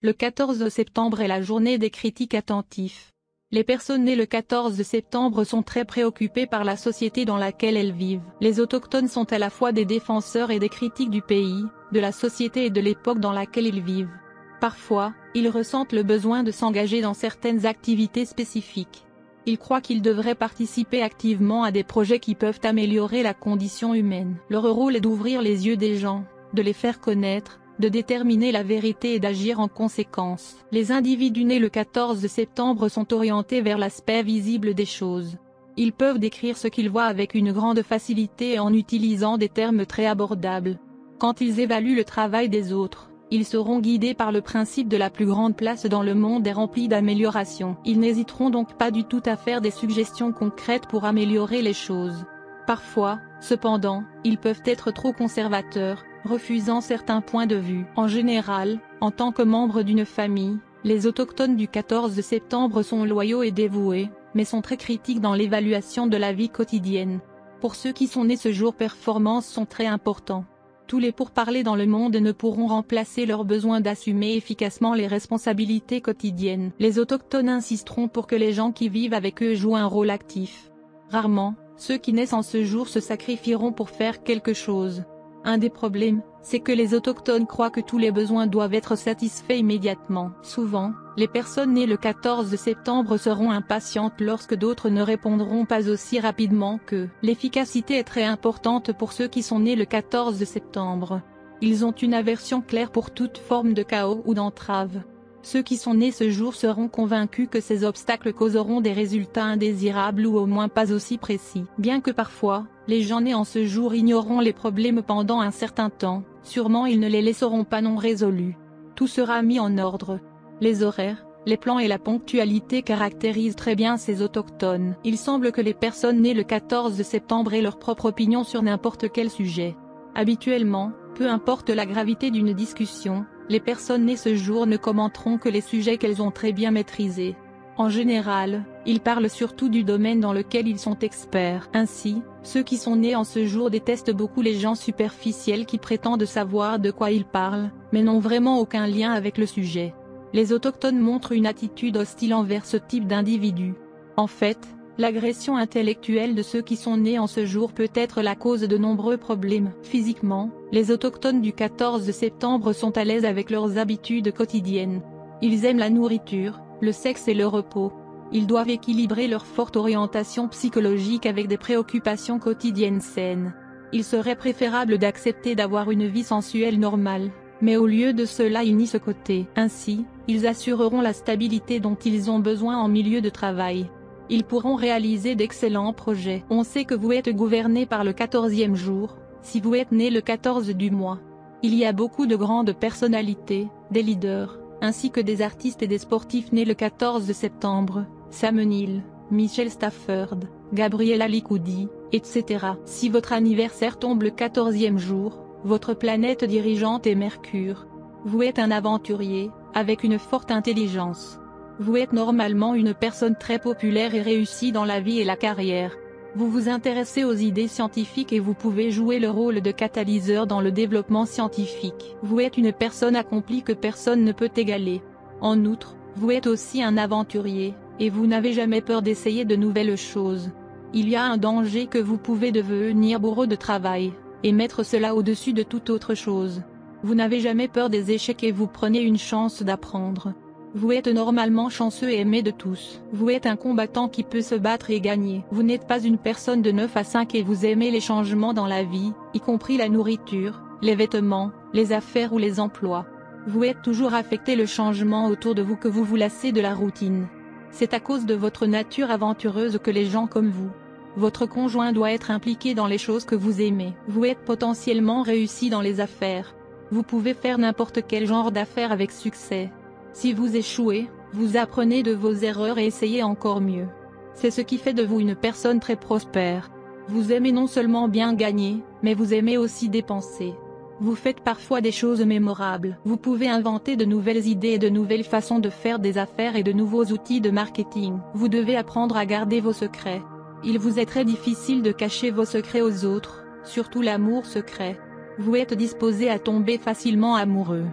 Le 14 septembre est la journée des critiques attentifs. Les personnes nées le 14 septembre sont très préoccupées par la société dans laquelle elles vivent. Les autochtones sont à la fois des défenseurs et des critiques du pays, de la société et de l'époque dans laquelle ils vivent. Parfois, ils ressentent le besoin de s'engager dans certaines activités spécifiques. Ils croient qu'ils devraient participer activement à des projets qui peuvent améliorer la condition humaine. Leur rôle est d'ouvrir les yeux des gens, de les faire connaître, de déterminer la vérité et d'agir en conséquence. Les individus nés le 14 septembre sont orientés vers l'aspect visible des choses. Ils peuvent décrire ce qu'ils voient avec une grande facilité et en utilisant des termes très abordables. Quand ils évaluent le travail des autres, ils seront guidés par le principe de la plus grande place dans le monde est remplie d'amélioration. Ils n'hésiteront donc pas du tout à faire des suggestions concrètes pour améliorer les choses. Parfois, cependant, ils peuvent être trop conservateurs, refusant certains points de vue. En général, en tant que membres d'une famille, les autochtones du 14 septembre sont loyaux et dévoués, mais sont très critiques dans l'évaluation de la vie quotidienne. Pour ceux qui sont nés ce jour, performances sont très importants. Tous les pourparlers dans le monde ne pourront remplacer leur besoin d'assumer efficacement les responsabilités quotidiennes. Les autochtones insisteront pour que les gens qui vivent avec eux jouent un rôle actif. Rarement, ceux qui naissent en ce jour se sacrifieront pour faire quelque chose. Un des problèmes, c'est que les autochtones croient que tous les besoins doivent être satisfaits immédiatement. Souvent, les personnes nées le 14 septembre seront impatientes lorsque d'autres ne répondront pas aussi rapidement qu'eux. L'efficacité est très importante pour ceux qui sont nés le 14 septembre. Ils ont une aversion claire pour toute forme de chaos ou d'entrave. Ceux qui sont nés ce jour seront convaincus que ces obstacles causeront des résultats indésirables ou au moins pas aussi précis. Bien que parfois, les gens nés en ce jour ignoreront les problèmes pendant un certain temps, sûrement ils ne les laisseront pas non résolus. Tout sera mis en ordre. Les horaires, les plans et la ponctualité caractérisent très bien ces autochtones. Il semble que les personnes nées le 14 septembre aient leur propre opinion sur n'importe quel sujet. Habituellement, peu importe la gravité d'une discussion, les personnes nées ce jour ne commenteront que les sujets qu'elles ont très bien maîtrisés. En général, ils parlent surtout du domaine dans lequel ils sont experts. Ainsi, ceux qui sont nés en ce jour détestent beaucoup les gens superficiels qui prétendent savoir de quoi ils parlent, mais n'ont vraiment aucun lien avec le sujet. Les autochtones montrent une attitude hostile envers ce type d'individus. En fait, l'agression intellectuelle de ceux qui sont nés en ce jour peut être la cause de nombreux problèmes. Physiquement, les autochtones du 14 septembre sont à l'aise avec leurs habitudes quotidiennes. Ils aiment la nourriture, le sexe et le repos. Ils doivent équilibrer leur forte orientation psychologique avec des préoccupations quotidiennes saines. Il serait préférable d'accepter d'avoir une vie sensuelle normale, mais au lieu de cela ils nient ce côté. Ainsi, ils assureront la stabilité dont ils ont besoin en milieu de travail. Ils pourront réaliser d'excellents projets. On sait que vous êtes gouverné par le 14e jour, si vous êtes né le 14 du mois. Il y a beaucoup de grandes personnalités, des leaders, ainsi que des artistes et des sportifs nés le 14 septembre, Sam Neill, Michel Stafford, Gabriela Licoudi, etc. Si votre anniversaire tombe le 14e jour, votre planète dirigeante est Mercure. Vous êtes un aventurier, avec une forte intelligence. Vous êtes normalement une personne très populaire et réussie dans la vie et la carrière. Vous vous intéressez aux idées scientifiques et vous pouvez jouer le rôle de catalyseur dans le développement scientifique. Vous êtes une personne accomplie que personne ne peut égaler. En outre, vous êtes aussi un aventurier, et vous n'avez jamais peur d'essayer de nouvelles choses. Il y a un danger que vous pouvez devenir bourreau de travail, et mettre cela au-dessus de toute autre chose. Vous n'avez jamais peur des échecs et vous prenez une chance d'apprendre. Vous êtes normalement chanceux et aimé de tous. Vous êtes un combattant qui peut se battre et gagner. Vous n'êtes pas une personne de 9 à 5 et vous aimez les changements dans la vie, y compris la nourriture, les vêtements, les affaires ou les emplois. Vous êtes toujours affecté le changement autour de vous que vous vous lassez de la routine. C'est à cause de votre nature aventureuse que les gens comme vous. Votre conjoint doit être impliqué dans les choses que vous aimez. Vous êtes potentiellement réussi dans les affaires. Vous pouvez faire n'importe quel genre d'affaires avec succès. Si vous échouez, vous apprenez de vos erreurs et essayez encore mieux. C'est ce qui fait de vous une personne très prospère. Vous aimez non seulement bien gagner, mais vous aimez aussi dépenser. Vous faites parfois des choses mémorables. Vous pouvez inventer de nouvelles idées et de nouvelles façons de faire des affaires et de nouveaux outils de marketing. Vous devez apprendre à garder vos secrets. Il vous est très difficile de cacher vos secrets aux autres, surtout l'amour secret. Vous êtes disposé à tomber facilement amoureux.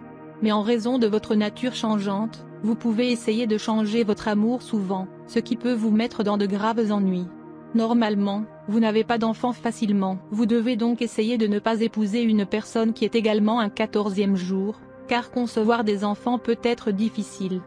Mais en raison de votre nature changeante, vous pouvez essayer de changer votre amour souvent, ce qui peut vous mettre dans de graves ennuis. Normalement, vous n'avez pas d'enfant facilement. Vous devez donc essayer de ne pas épouser une personne qui est également un 14e jour, car concevoir des enfants peut être difficile.